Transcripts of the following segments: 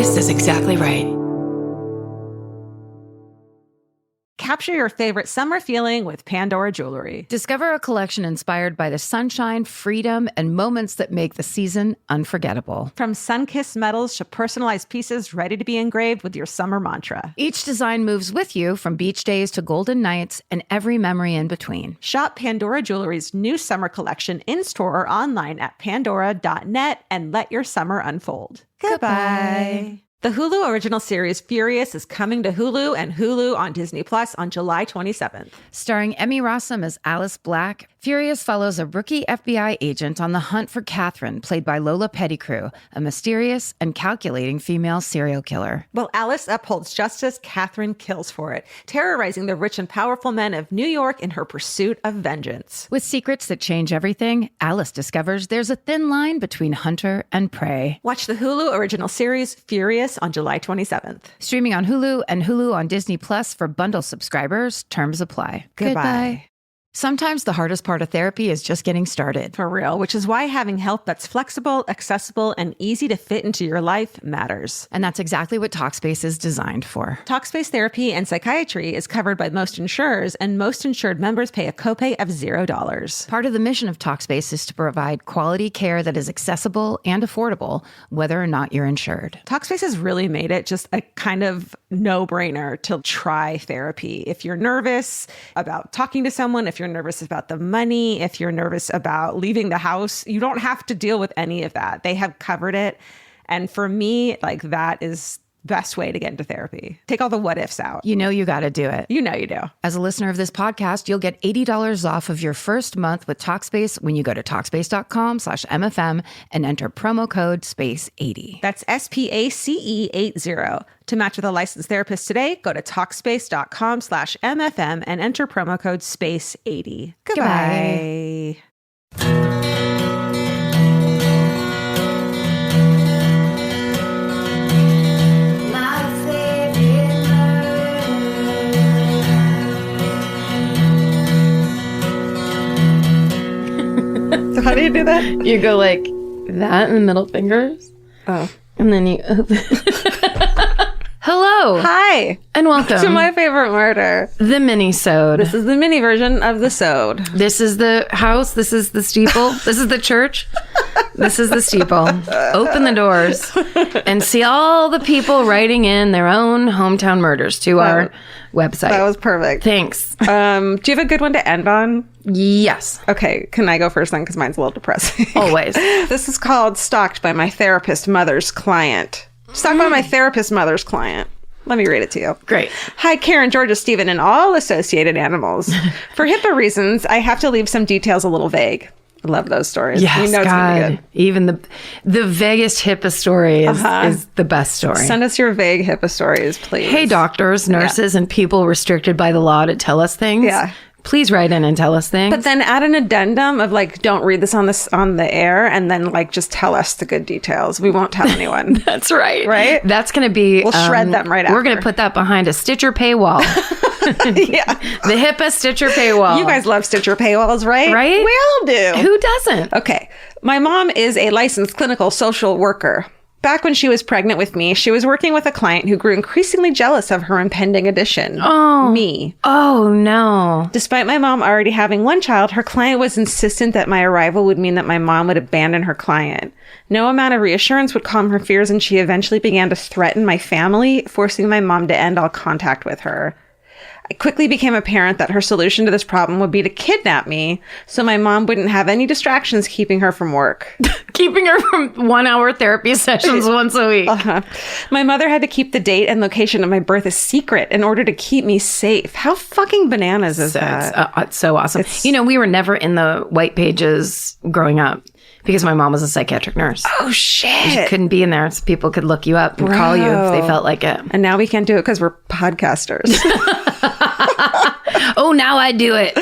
This is exactly right. Capture your favorite summer feeling with Pandora Jewelry. Discover a collection inspired by the sunshine, freedom, and moments that make the season unforgettable. From sun-kissed metals to personalized pieces ready to be engraved with your summer mantra. Each design moves with you from beach days to golden nights and every memory in between. Shop Pandora Jewelry's new summer collection in-store or online at pandora.net and let your summer unfold. Goodbye. The Hulu original series Furious is coming to Hulu and Hulu on Disney Plus on July 27th. Starring Emmy Rossum as Alice Black, Furious follows a rookie FBI agent on the hunt for Catherine, played by Lola Pettigrew, a mysterious and calculating female serial killer. While Alice upholds justice, Catherine kills for it, terrorizing the rich and powerful men of New York in her pursuit of vengeance. With secrets that change everything, Alice discovers there's a thin line between hunter and prey. Watch the Hulu original series Furious on July 27th. Streaming on Hulu and Hulu on Disney Plus for bundle subscribers. Terms apply. Goodbye. Sometimes the hardest part of therapy is just getting started. For real, which is why having help that's flexible, accessible, and easy to fit into your life matters. And that's exactly what Talkspace is designed for. Talkspace therapy and psychiatry is covered by most insurers, and most insured members pay a copay of $0. Part of the mission of Talkspace is to provide quality care that is accessible and affordable, whether or not you're insured. Talkspace has really made it just a kind of no-brainer to try therapy. If you're nervous about talking to someone, if you're nervous about the money, if you're nervous about leaving the house, you don't have to deal with any of that. They have covered it. And for me, like, that is best way to get into therapy. Take all the what ifs out. You know you got to do it. You know you do. As a listener of this podcast, you'll get $80 off of your first month with Talkspace when you go to Talkspace.com/MFM and enter promo code SPACE80. That's SPACE80. To match with a licensed therapist today, go to Talkspace.com/MFM and enter promo code SPACE80. Goodbye. So how do you do that? You go like that and the middle fingers. Oh. And then you open. Hello. Hi. And welcome to my favorite murder. The Minisode. This is the mini version of the Sode. This is the house. This is the steeple. This is the church. This is the steeple. Open the doors and see all the people writing in their own hometown murders to our website. That was perfect. Thanks. Do you have a good one to end on? Yes. Okay, can I go first then? Because mine's a little depressing. Always. This is called Stalked by My Therapist Mother's Client. Stalked by My Therapist Mother's Client. Let me read it to you. Great. Hi, Karen, Georgia, Stephen, and all associated animals. For HIPAA reasons, I have to leave some details a little vague. I love those stories. Yes, you know it's God. gonna be good. Even the vaguest HIPAA story is the best story. Send us your vague HIPAA stories, please. Hey, doctors, nurses, and people restricted by the law to tell us things. Yeah. Please write in and tell us things. But then add an addendum of like, don't read this on the air, and then like just tell us the good details. We won't tell anyone. That's right. Right? That's going to be... We'll shred them right after. We're going to put that behind a Stitcher paywall. Yeah. The HIPAA Stitcher paywall. You guys love Stitcher paywalls, right? Right? We all do. Who doesn't? Okay. My mom is a licensed clinical social worker. Back when she was pregnant with me, she was working with a client who grew increasingly jealous of her impending addition. Oh. Me. Oh, no. Despite my mom already having one child, her client was insistent that my arrival would mean that my mom would abandon her client. No amount of reassurance would calm her fears, and she eventually began to threaten my family, forcing my mom to end all contact with her. It quickly became apparent that her solution to this problem would be to kidnap me, so my mom wouldn't have any distractions keeping her from work. Keeping her from 1-hour therapy sessions once a week. My mother had to keep the date and location of my birth a secret in order to keep me safe. How fucking bananas is that? It's so awesome. We were never in the white pages growing up because my mom was a psychiatric nurse. Oh, shit. You couldn't be in there so people could look you up and call you if they felt like it. And now we can't do it because we're podcasters. Oh, now I do it.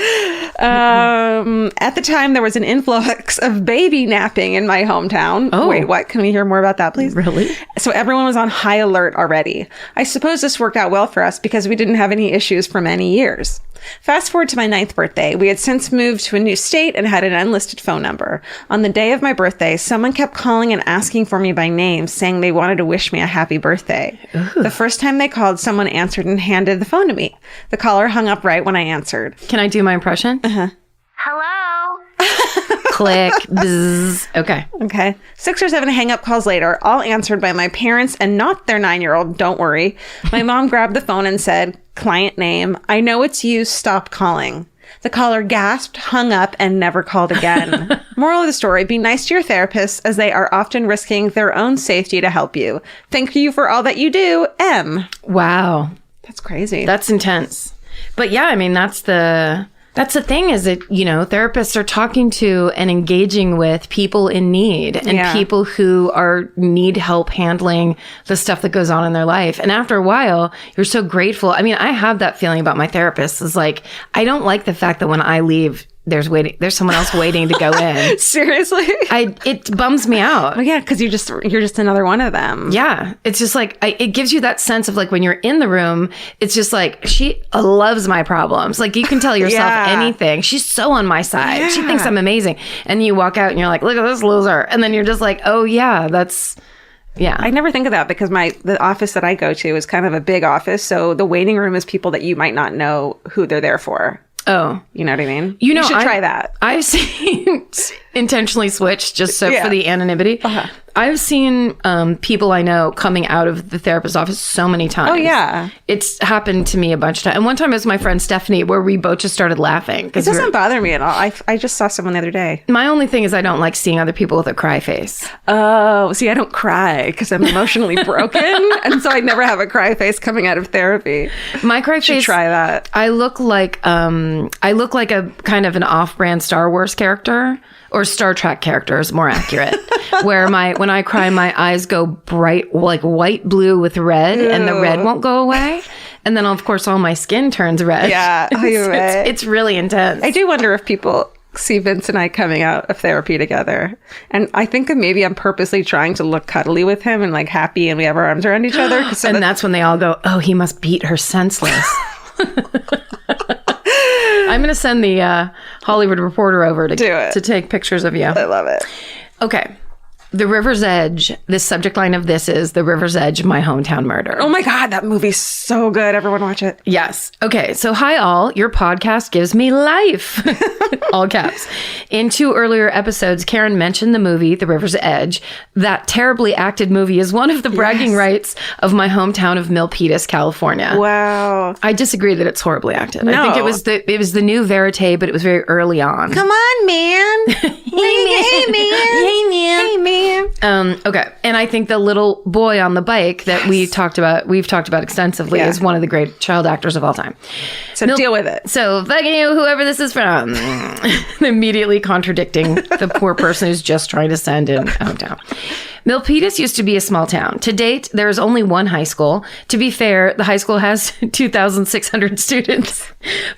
At the time, there was an influx of baby napping in my hometown. Oh. Wait, what? Can we hear more about that, please? Really? So so everyone was on high alert already. I suppose this worked out well for us because we didn't have any issues for many years. Fast forward to my 9th birthday. We had since moved to a new state and had an unlisted phone number. On the day of my birthday, someone kept calling and asking for me by name, saying they wanted to wish me a happy birthday. Ooh. The first time they called, someone answered and handed the phone to me. The caller hung up right when I answered. Can I do my impression? Uh-huh. Hello? Click. Bzz. Okay. 6 or 7 hang-up calls later, all answered by my parents and not their 9-year-old. Don't worry. My mom grabbed the phone and said, "Client name. I know it's you. Stop calling." The caller gasped, hung up, and never called again. Moral of the story, be nice to your therapists as they are often risking their own safety to help you. Thank you for all that you do, M. Wow. That's crazy. That's intense. But yeah, I mean, that's the thing is that, you know, therapists are talking to and engaging with people in need and people who need help handling the stuff that goes on in their life. And after a while, you're so grateful. I mean, I have that feeling about my therapist. Is like, I don't like the fact that when I leave, there's someone else waiting to go in. Seriously? It bums me out. Well, yeah, because you're just another one of them. Yeah. It's just like, it gives you that sense of like when you're in the room, it's just like, she loves my problems. Like you can tell yourself anything. She's so on my side. Yeah. She thinks I'm amazing. And you walk out and you're like, look at this loser. And then you're just like, oh yeah, yeah. I never think of that because the office that I go to is kind of a big office. So the waiting room is people that you might not know who they're there for. Oh. You know what I mean? You should try that. I've seen intentionally switch just for the anonymity. Uh-huh. I've seen people I know coming out of the therapist's office so many times. Oh, yeah. It's happened to me a bunch of times. And one time it was my friend Stephanie where we both just started laughing. It doesn't bother me at all. I just saw someone the other day. My only thing is I don't like seeing other people with a cry face. Oh, see, I don't cry because I'm emotionally broken. And so I never have a cry face coming out of therapy. My cry face. Should try that. I look like a kind of an off-brand Star Wars character. Or Star Trek character is more accurate, where when I cry, my eyes go bright, like white blue with red, and the red won't go away. And then, of course, all my skin turns red. Yeah, it's really intense. I do wonder if people see Vince and I coming out of therapy together. And I think that maybe I'm purposely trying to look cuddly with him and like happy and we have our arms around each other. And that's when they all go, oh, he must beat her senseless. I'm going to send the Hollywood Reporter over to take pictures of you. I love it. Okay. The River's Edge. The subject line of this is The River's Edge, My Hometown Murder. Oh my God, that movie's so good. Everyone watch it. Yes. Okay. So hi all. Your podcast gives me life. All caps. In 2 earlier episodes, Karen mentioned the movie The River's Edge. That terribly acted movie is one of the bragging rights of my hometown of Milpitas, California. Wow. I disagree that it's horribly acted. No. I think it was the new verite, but it was very early on. Come on, man. Hey, man. Okay. And I think the little boy on the bike that we've talked about extensively is one of the great child actors of all time. So deal with it. So fucking you, whoever this is from. Immediately contradicting the poor person who's just trying to send in hometown. Milpitas used to be a small town. To date, there is only one high school. To be fair, the high school has 2,600 students,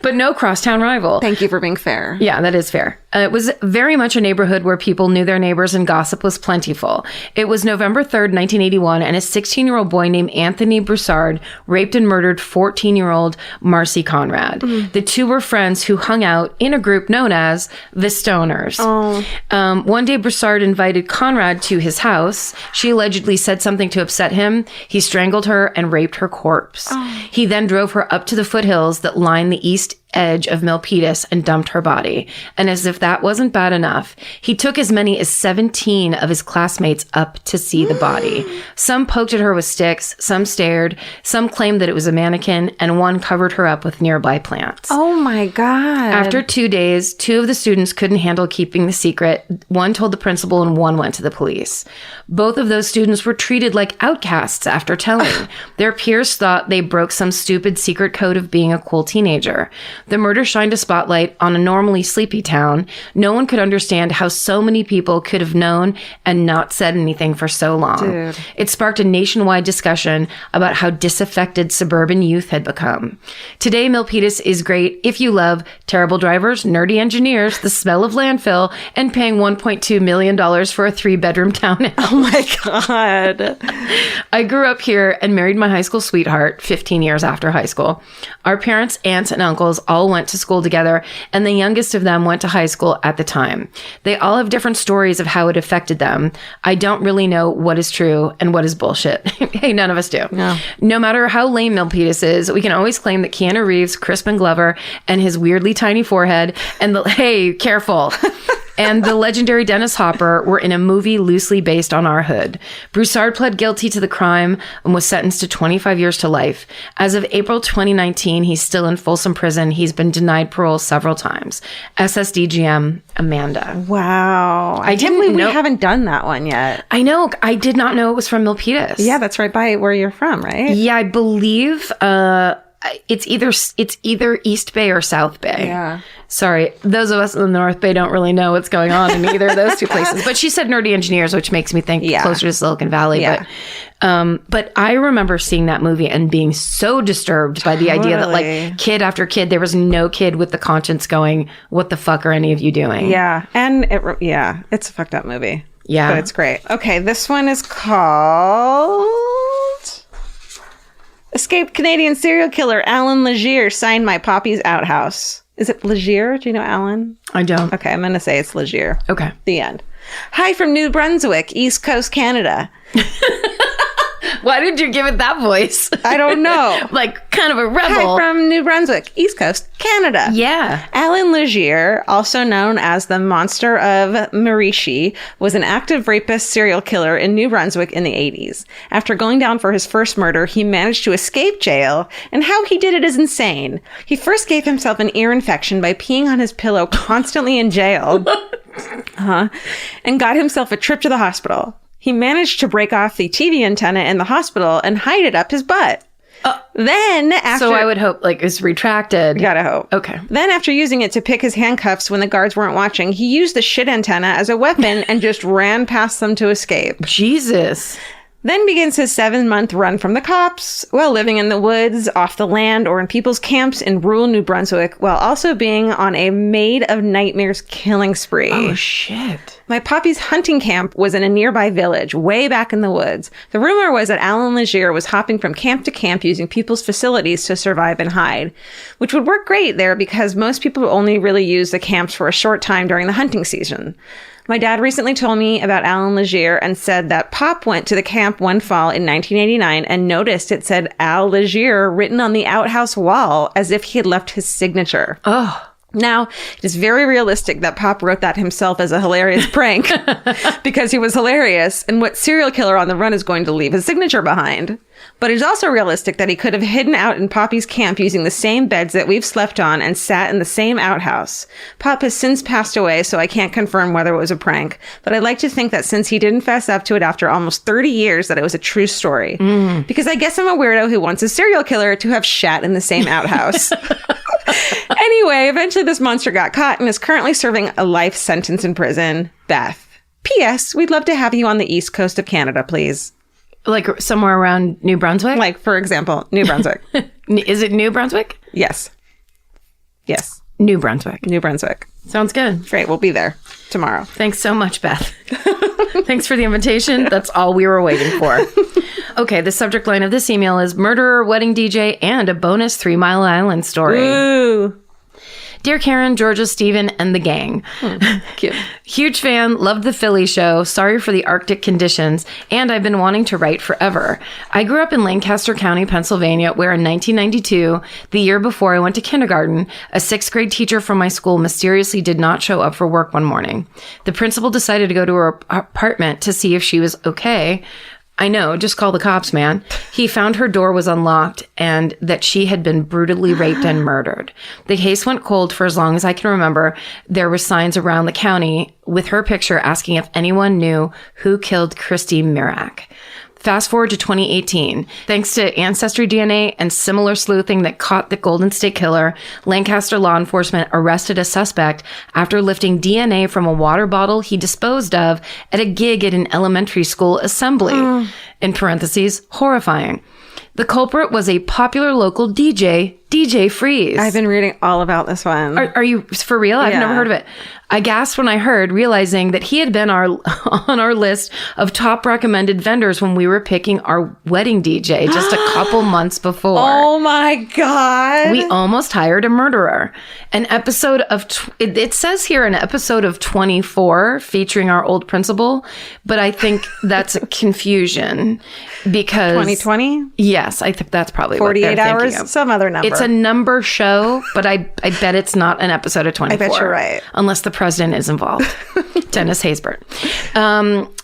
but no crosstown rival. Thank you for being fair. Yeah, that is fair. It was very much a neighborhood where people knew their neighbors and gossip was plentiful. It was November 3rd, 1981, and a 16-year-old boy named Anthony Broussard raped and murdered 14-year-old Marcy Conrad. Mm. The two were friends who hung out in a group known as the Stoners. Oh. One day, Broussard invited Conrad to his house. She allegedly said something to upset him. He strangled her and raped her corpse. Oh. He then drove her up to the foothills that line the east edge of Milpitas and dumped her body. And as if that wasn't bad enough, he took as many as 17 of his classmates up to see the body. Some poked at her with sticks, some stared, some claimed that it was a mannequin, and one covered her up with nearby plants. Oh my God. After 2 days, 2 of the students couldn't handle keeping the secret. One told the principal and one went to the police. Both of those students were treated like outcasts after telling. Their peers thought they broke some stupid secret code of being a cool teenager. The murder shined a spotlight on a normally sleepy town. No one could understand how so many people could have known and not said anything for so long. Dude. It sparked a nationwide discussion about how disaffected suburban youth had become. Today, Milpitas is great if you love terrible drivers, nerdy engineers, the smell of landfill, and paying $1.2 million for a 3-bedroom townhouse. Oh my God. I grew up here and married my high school sweetheart 15 years after high school. Our parents, aunts, and uncles all went to school together, and the youngest of them went to high school at the time. They all have different stories of how it affected them. I don't really know what is true and what is bullshit. Hey, none of us do. No. No matter how lame Milpitas is, we can always claim that Keanu Reeves, Crispin Glover, and his weirdly tiny forehead, and hey, careful. And the legendary Dennis Hopper were in a movie loosely based on our hood. Broussard pled guilty to the crime and was sentenced to 25 years to life. As of April 2019, he's still in Folsom Prison. He's been denied parole several times. SSDGM, Amanda. Wow. I can't didn't believe we know- haven't done that one yet. I know. I did not know it was from Milpitas. Yeah, that's right by where you're from, right? Yeah, I believe it's either East Bay or South Bay. Yeah. Sorry, those of us in the North Bay don't really know what's going on in either of those two places. But she said nerdy engineers, which makes me think Yeah. closer to Silicon Valley. Yeah. But I remember seeing that movie and being so disturbed by the idea that Totally. like kid after kid, there was no kid with the conscience going, "What the fuck are any of you doing?" Yeah. And it's a fucked up movie. Yeah. But it's great. Okay, this one is called Escaped Canadian Serial Killer Alan Legier signed my Poppy's Outhouse. Is it Legier? Do you know Alan? I don't. Okay, I'm going to say it's Legier. Okay. The end. Hi from New Brunswick, East Coast, Canada. Why did you give it that voice? I don't know. Like kind of a Hi rebel. from New Brunswick, East Coast, Canada. Yeah. Alan Legier, also known as the Monster of Mauricie, was an active rapist serial killer in New Brunswick in the 80s. After going down for his first murder, he managed to escape jail, and how he did it is insane. He first gave himself an ear infection by peeing on his pillow constantly in jail, and got himself a trip to the hospital. He managed to break off the TV antenna in the hospital and hide it up his butt. Then after... So I would hope like it's retracted. Gotta hope. Okay. Then after using it to pick his handcuffs when the guards weren't watching, he used the shit antenna as a weapon and just ran past them to escape. Jesus. Then begins his 7-month run from the cops while living in the woods, off the land, or in people's camps in rural New Brunswick, while also being on a Maid of Nightmares killing spree. Oh, shit. My Poppy's hunting camp was in a nearby village, way back in the woods. The rumor was that Alan Legier was hopping from camp to camp using people's facilities to survive and hide, which would work great there because most people only really use the camps for a short time during the hunting season. My dad recently told me about Alan Legier and said that Pop went to the camp one fall in 1989 and noticed it said Al Legier written on the outhouse wall as if he had left his signature. Oh. Now, it is very realistic that Pop wrote that himself as a hilarious prank because he was hilarious, and what serial killer on the run is going to leave his signature behind? But it's also realistic that he could have hidden out in Poppy's camp using the same beds that we've slept on and sat in the same outhouse. Pop has since passed away, so I can't confirm whether it was a prank, but I'd like to think that since he didn't fess up to it after almost 30 years, that it was a true story. Because I guess I'm a weirdo who wants a serial killer to have shat in the same outhouse. Anyway, eventually this monster got caught and is currently serving a life sentence in prison. Beth. P.S. We'd love to have you on the east coast of Canada, please. Like somewhere around New Brunswick? Like, for example, New Brunswick. Is it New Brunswick? Yes. Yes. New Brunswick. New Brunswick. Sounds good. Great. We'll be there tomorrow. Thanks so much, Beth. Thanks for the invitation. That's all we were waiting for. Okay, the subject line of this email is murderer, wedding DJ, and a bonus 3 Mile Island story. Ooh. Dear Karen, Georgia, Steven, and the gang. Cute. Huge fan, loved the Philly show, sorry for the Arctic conditions, and I've been wanting to write forever. I grew up in Lancaster County, Pennsylvania, where in 1992, the year before I went to kindergarten, a 6th grade teacher from my school mysteriously did not show up for work one morning. The principal decided to go to her apartment to see if she was okay. I know, just call the cops, man. He found her door was unlocked and that she had been brutally raped and murdered. The case went cold for as long as I can remember. There were signs around the county with her picture asking if anyone knew who killed Christy Mirak. Fast forward to 2018. Thanks to Ancestry DNA and similar sleuthing that caught the Golden State Killer, Lancaster law enforcement arrested a suspect after lifting DNA from a water bottle he disposed of at a gig at an elementary school assembly. In parentheses, horrifying. The culprit was a popular local DJ Freeze. I've been reading all about this one. Are you for real? I've never heard of it. I gasped when I heard, realizing that he had been on our list of top recommended vendors when we were picking our wedding DJ just a couple months before. Oh my God. We almost hired a murderer. An episode of, it says here an episode of 24 featuring our old principal, but I think that's a confusion because... 2020? Yes, I think that's probably 48 what they're hours? thinking of. Some other number. It's a number show, but I bet it's not an episode of 24. I bet you're right. Unless the president is involved. Dennis Haysbert.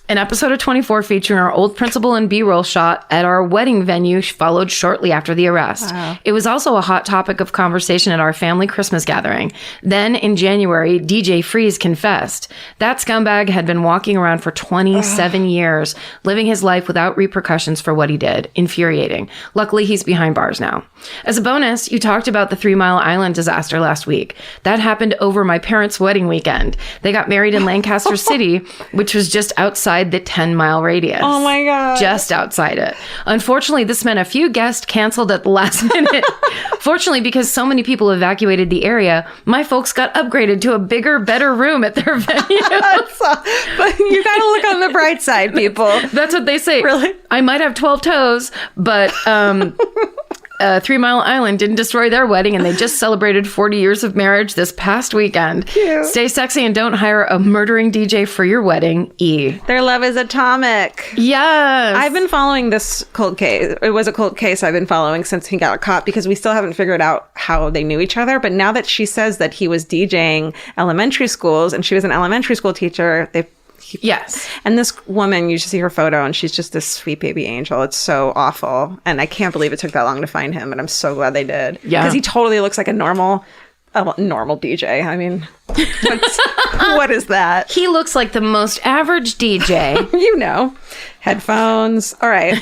An episode of 24 featuring our old principal and B-roll shot at our wedding venue followed shortly after the arrest. Wow. It was also a hot topic of conversation at our family Christmas gathering. Then in January, DJ Freeze confessed. That scumbag had been walking around for 27 years, living his life without repercussions for what he did. Infuriating. Luckily, he's behind bars now. As a bonus, you talked about the 3 Mile Island disaster last week. That happened over my parents' wedding weekend. They got married in Lancaster City, which was just outside the 10-mile radius. Oh my God. Just outside it. Unfortunately, this meant a few guests canceled at the last minute. Fortunately, because so many people evacuated the area, my folks got upgraded to a bigger, better room at their venue. But you gotta look on the bright side, people. That's what they say. Really? I might have 12 toes, but 3 Mile Island didn't destroy their wedding, and they just celebrated 40 years of marriage this past weekend. Cute. Stay sexy and don't hire a murdering DJ for your wedding. E. Their love is atomic. Yes. I've been following this cold case. It was a cold case I've been following since he got caught because we still haven't figured out how they knew each other. But now that she says that he was DJing elementary schools and she was an elementary school teacher, Yes. And this woman, you should see her photo, and she's just this sweet baby angel. It's so awful. And I can't believe it took that long to find him, but I'm so glad they did. Yeah. Because he totally looks like a normal DJ. I mean, what is that? He looks like the most average DJ. You know, headphones. All right.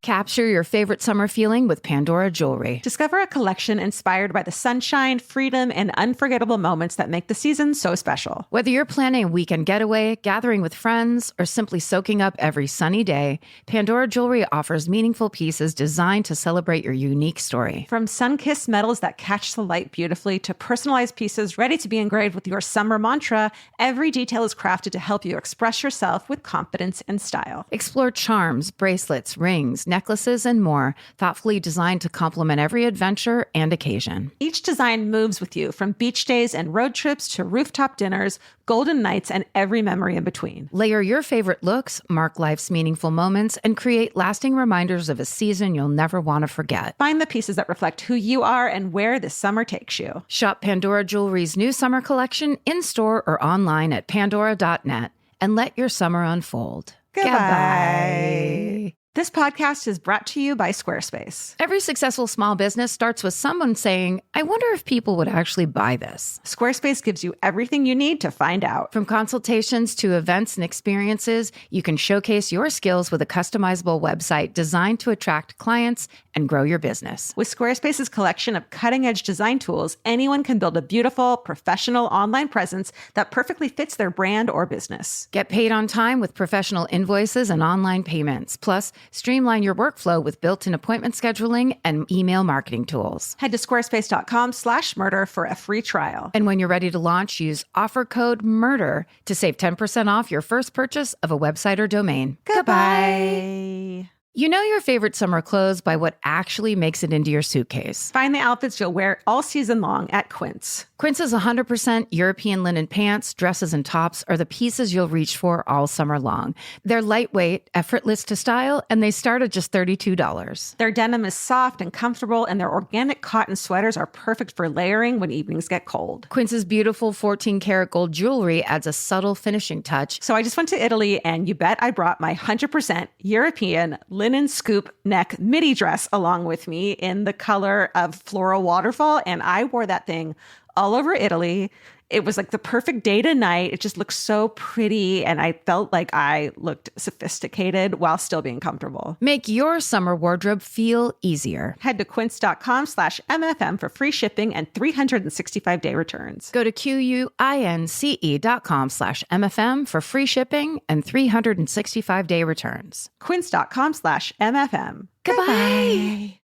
Capture your favorite summer feeling with Pandora Jewelry. Discover a collection inspired by the sunshine, freedom, and unforgettable moments that make the season so special. Whether you're planning a weekend getaway, gathering with friends, or simply soaking up every sunny day, Pandora Jewelry offers meaningful pieces designed to celebrate your unique story. From sun-kissed metals that catch the light beautifully to personalized pieces ready to be engraved with your summer mantra, every detail is crafted to help you express yourself with confidence and style. Explore charms, bracelets, rings, necklaces, and more, thoughtfully designed to complement every adventure and occasion. Each design moves with you, from beach days and road trips to rooftop dinners, golden nights, and every memory in between. Layer your favorite looks, mark life's meaningful moments, and create lasting reminders of a season you'll never want to forget. Find the pieces that reflect who you are and where this summer takes you. Shop Pandora Jewelry's new summer collection in-store or online at pandora.net and let your summer unfold. Goodbye. This podcast is brought to you by Squarespace. Every successful small business starts with someone saying, I wonder if people would actually buy this. Squarespace gives you everything you need to find out. From consultations to events and experiences, you can showcase your skills with a customizable website designed to attract clients and grow your business. With Squarespace's collection of cutting-edge design tools, anyone can build a beautiful, professional online presence that perfectly fits their brand or business. Get paid on time with professional invoices and online payments. Plus, streamline your workflow with built-in appointment scheduling and email marketing tools. Head to squarespace.com/murder for a free trial. And when you're ready to launch, use offer code MURDER to save 10% off your first purchase of a website or domain. Goodbye. You know your favorite summer clothes by what actually makes it into your suitcase. Find the outfits you'll wear all season long at Quince. Quince's 100% European linen pants, dresses, and tops are the pieces you'll reach for all summer long. They're lightweight, effortless to style, and they start at just $32. Their denim is soft and comfortable, and their organic cotton sweaters are perfect for layering when evenings get cold. Quince's beautiful 14-karat gold jewelry adds a subtle finishing touch. So I just went to Italy, and you bet I brought my 100% European linen scoop neck midi dress along with me in the color of floral waterfall, and I wore that thing all over Italy. It was like the perfect day to night. It just looked so pretty. And I felt like I looked sophisticated while still being comfortable. Make your summer wardrobe feel easier. Head to quince.com/MFM for free shipping and 365-day returns. Go to QUINCE.com/MFM for free shipping and 365-day returns. Quince.com/MFM. Goodbye.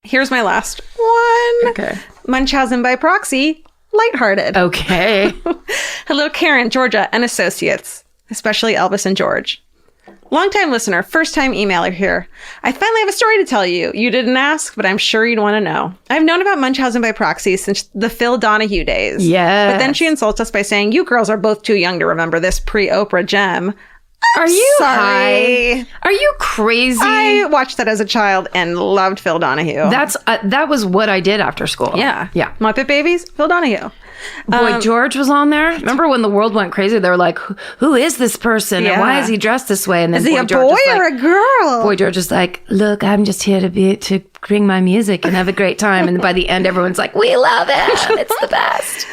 Here's my last one. Okay. Munchausen by proxy, lighthearted. Okay. Hello, Karen, Georgia, and associates, especially Elvis and George. Longtime listener, first-time emailer here. I finally have a story to tell you. You didn't ask, but I'm sure you'd want to know. I've known about Munchausen by proxy since the Phil Donahue days. Yes. But then she insults us by saying, you girls are both too young to remember this pre-Oprah gem. Are you Sorry. high? Are you crazy? I watched that as a child and loved Phil Donahue. That was what I did after school. Yeah. Yeah. Muppet Babies, Phil Donahue. Boy George was on there. Remember when the world went crazy? They were like, who is this person? And why is he dressed this way? And then Is he a George boy was or like, a girl? Boy George is like, look, I'm just here to bring my music and have a great time. And by the end, everyone's like, we love it. It's the best.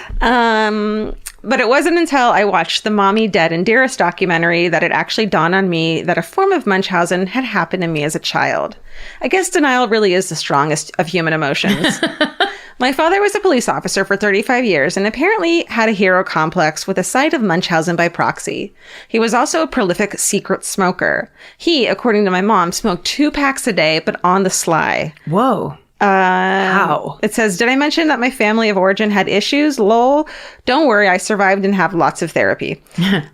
But it wasn't until I watched the Mommy, Dead, and Dearest documentary that it actually dawned on me that a form of Munchausen had happened to me as a child. I guess denial really is the strongest of human emotions. My father was a police officer for 35 years and apparently had a hero complex with a side of Munchausen by proxy. He was also a prolific secret smoker. He, according to my mom, smoked 2 packs a day, but on the sly. Whoa. How? It says, did I mention that my family of origin had issues? Lol. Don't worry, I survived and have lots of therapy.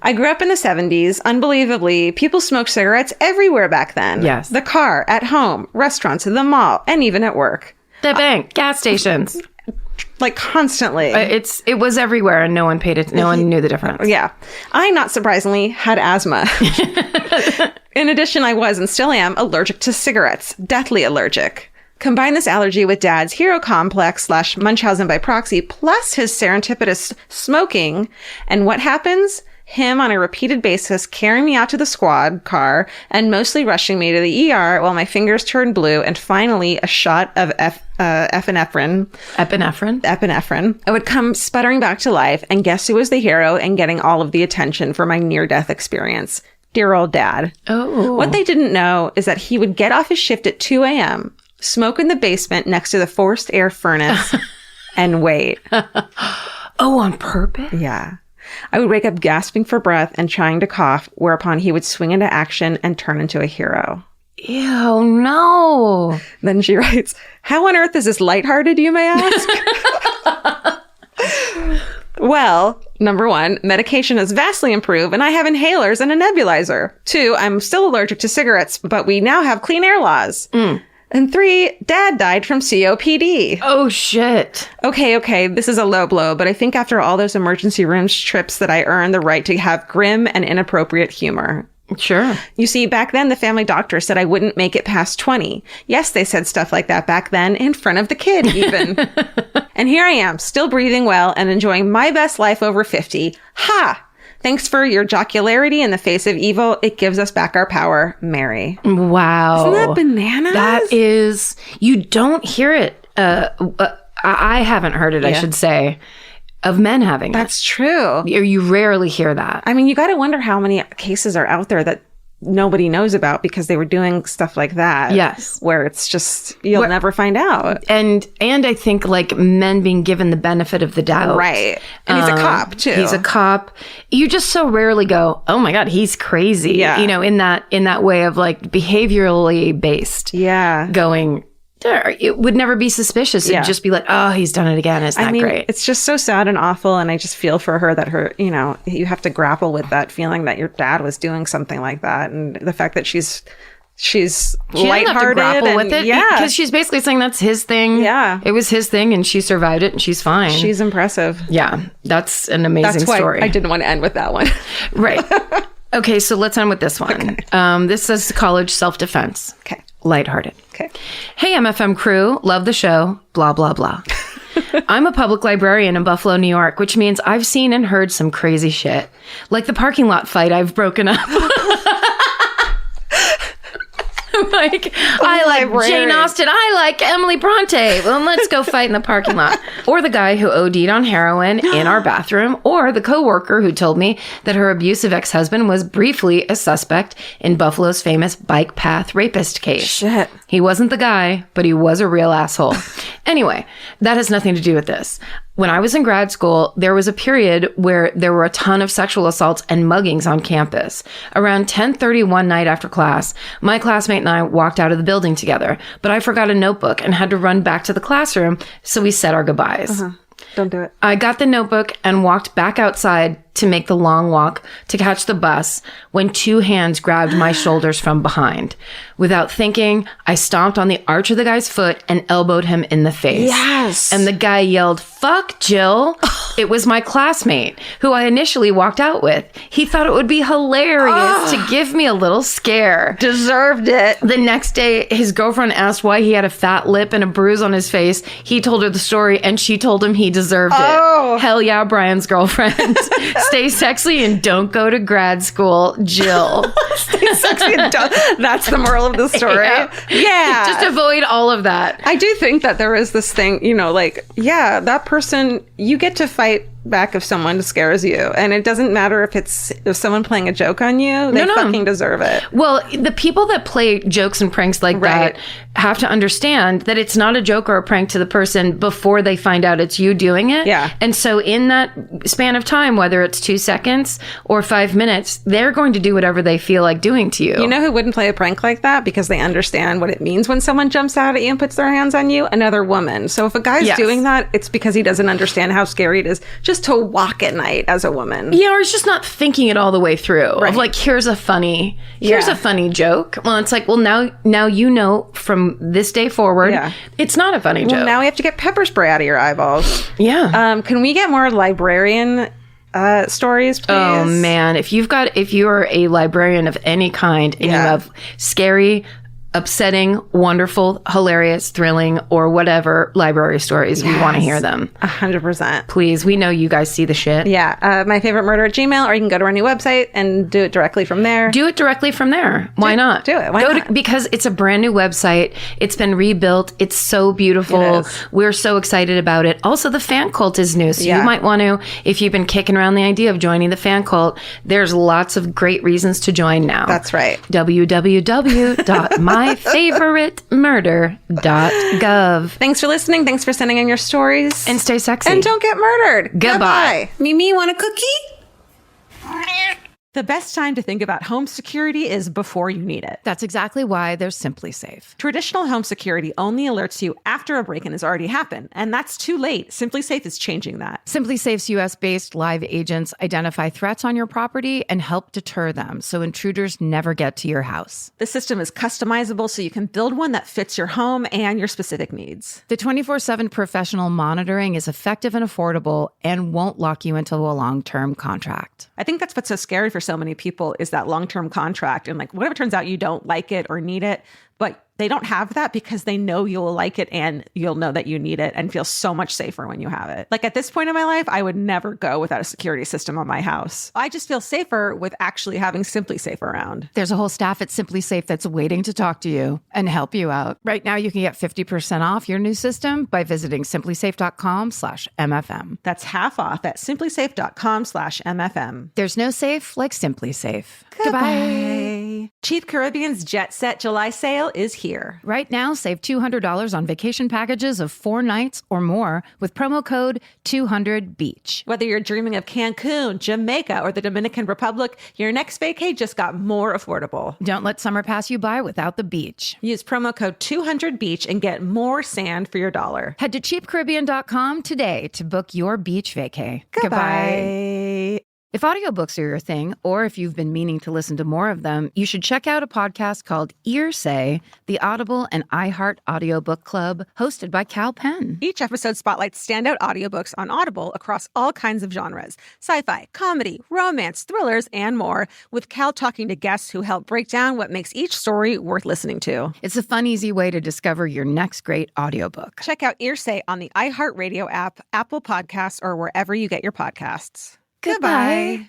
I grew up in the 70s. Unbelievably, people smoked cigarettes everywhere back then. Yes. The car, at home, restaurants, the mall, and even at work. The bank, gas stations. Like constantly. It was everywhere and no one paid it. No one knew the difference. Yeah. I, not surprisingly, had asthma. In addition, I was and still am allergic to cigarettes. Deathly allergic. Combine this allergy with Dad's hero complex / Munchausen by proxy plus his serendipitous smoking. And what happens? Him on a repeated basis carrying me out to the squad car and mostly rushing me to the ER while my fingers turned blue and finally a shot of epinephrine. Epinephrine. I would come sputtering back to life, and guess who was the hero and getting all of the attention for my near-death experience? Dear old Dad. Oh. What they didn't know is that he would get off his shift at 2 a.m., smoke in the basement next to the forced air furnace, and wait. Oh, on purpose? Yeah. I would wake up gasping for breath and trying to cough, whereupon he would swing into action and turn into a hero. Ew, no. Then she writes, how on earth is this lighthearted, you may ask? Well, number 1, medication has vastly improved and I have inhalers and a nebulizer. 2, I'm still allergic to cigarettes, but we now have clean air laws. And 3, Dad died from COPD. Oh, shit. Okay, this is a low blow, but I think after all those emergency room trips that I earned the right to have grim and inappropriate humor. Sure. You see, back then, the family doctor said I wouldn't make it past 20. Yes, they said stuff like that back then, in front of the kid, even. And here I am, still breathing well and enjoying my best life over 50. Ha! Thanks for your jocularity in the face of evil. It gives us back our power, Mary. Wow. Isn't that bananas? That is, you don't hear it. I haven't heard it, I should say, of men having That's true. You rarely hear that. I mean, you got to wonder how many cases are out there that nobody knows about because they were doing stuff like that. Yes. Where it's just, you'll never find out. And I think like men being given the benefit of the doubt. Right. And he's a cop too. He's a cop. You just so rarely go, oh my God, he's crazy. Yeah. You know, in that way of like behaviorally based. Yeah. Going, it would never be suspicious. It'd just be like, oh, he's done it again. Is that great? It's just so sad and awful. And I just feel for her that you have to grapple with that feeling that your dad was doing something like that. And the fact that she's she lighthearted. Have to grapple with it. Yeah. Because she's basically saying that's his thing. Yeah. It was his thing and she survived it and she's fine. She's impressive. Yeah. That's an amazing story. That's why I didn't want to end with that one. Right. Okay. So let's end with this one. Okay. This says college self-defense. Okay. Lighthearted. Okay. Hey, MFM crew. Love the show. Blah, blah, blah. I'm a public librarian in Buffalo, New York, which means I've seen and heard some crazy shit. Like the parking lot fight I've broken up. Like, I like Librarian. Jane Austen. I like Emily Bronte. Well, let's go fight in the parking lot. Or the guy who OD'd on heroin in our bathroom. Or the coworker who told me that her abusive ex-husband was briefly a suspect in Buffalo's famous bike path rapist case. Shit. He wasn't the guy, but he was a real asshole. Anyway, that has nothing to do with this. When I was in grad school, there was a period where there were a ton of sexual assaults and muggings on campus. Around 10:30 one night after class, my classmate and I walked out of the building together, but I forgot a notebook and had to run back to the classroom, so we said our goodbyes. Don't do it. I got the notebook and walked back outside to make the long walk to catch the bus when two hands grabbed my shoulders from behind. Without thinking, I stomped on the arch of the guy's foot and elbowed him in the face. Yes. And the guy yelled, "Fuck, Jill." It was my classmate who I initially walked out with. He thought it would be hilarious to give me a little scare. Deserved it. The next day, his girlfriend asked why he had a fat lip and a bruise on his face. He told her the story, and she told him he deserved it. Hell yeah, Brian's girlfriend. Stay sexy and don't go to grad school, Jill. Stay sexy and don't. That's the moral of the story. Yeah. Just avoid all of that. I do think that there is this thing, like, yeah, that person, you get to fight back if someone scares you. And it doesn't matter if someone playing a joke on you, they fucking deserve it. Well, the people that play jokes and pranks like that have to understand that it's not a joke or a prank to the person before they find out it's you doing it. Yeah. And so in that span of time, whether it's 2 seconds or 5 minutes, they're going to do whatever they feel like doing to you. You know who wouldn't play a prank like that because they understand what it means when someone jumps out at you and puts their hands on you? Another woman. So if a guy's doing that, it's because he doesn't understand how scary it is just to walk at night as a woman. Yeah, or he's just not thinking it all the way through. Right. Of like, here's a funny joke. Well, it's like, well, now you know from this day forward, it's not a funny joke. Now we have to get pepper spray out of your eyeballs. Yeah. Can we get more librarian stories, please? Oh man, if you are a librarian of any kind and you have scary, upsetting, wonderful, hilarious, thrilling, or whatever library stories, we want to hear them. 100%. Please, we know you guys see the shit. Yeah. My favorite murder at Gmail, or you can go to our new website and do it directly from there. Do it directly from there. Why not? Do it. Why not? Because it's a brand new website. It's been rebuilt. It's so beautiful. It is. We're so excited about it. Also, the fan cult is new. So you might want to, if you've been kicking around the idea of joining the fan cult, there's lots of great reasons to join now. That's right. www.myfavoriteMurder.gov. Thanks for listening. Thanks for sending in your stories. And stay sexy. And don't get murdered. Goodbye. Mimi, want a cookie? The best time to think about home security is before you need it. That's exactly why there's Simply Safe. Traditional home security only alerts you after a break-in has already happened, and that's too late. Simply Safe is changing that. Simply Safe's US-based live agents identify threats on your property and help deter them so intruders never get to your house. The system is customizable so you can build one that fits your home and your specific needs. The 24/7 professional monitoring is effective and affordable and won't lock you into a long-term contract. I think that's what's so scary for so many people is that long-term contract. And like, whatever turns out you don't like it or need it, but they don't have that because they know you'll like it and you'll know that you need it and feel so much safer when you have it. Like at this point in my life, I would never go without a security system on my house. I just feel safer with actually having Simply Safe around. There's a whole staff at Simply Safe that's waiting to talk to you and help you out. Right now, you can get 50% off your new system by visiting simplysafe.com/MFM. That's half off at simplysafe.com/MFM. There's no safe like Simply Safe. Goodbye. Cheap Caribbean's Jet Set July sale is here. Right now, save $200 on vacation packages of 4 nights or more with promo code 200BEACH. Whether you're dreaming of Cancun, Jamaica, or the Dominican Republic, your next vacay just got more affordable. Don't let summer pass you by without the beach. Use promo code 200BEACH and get more sand for your dollar. Head to cheapcaribbean.com today to book your beach vacay. Goodbye. If audiobooks are your thing, or if you've been meaning to listen to more of them, you should check out a podcast called Earsay, the Audible and iHeart Audiobook Club, hosted by Cal Penn. Each episode spotlights standout audiobooks on Audible across all kinds of genres. Sci-fi, comedy, romance, thrillers, and more, with Cal talking to guests who help break down what makes each story worth listening to. It's a fun, easy way to discover your next great audiobook. Check out Earsay on the iHeartRadio app, Apple Podcasts, or wherever you get your podcasts. Goodbye.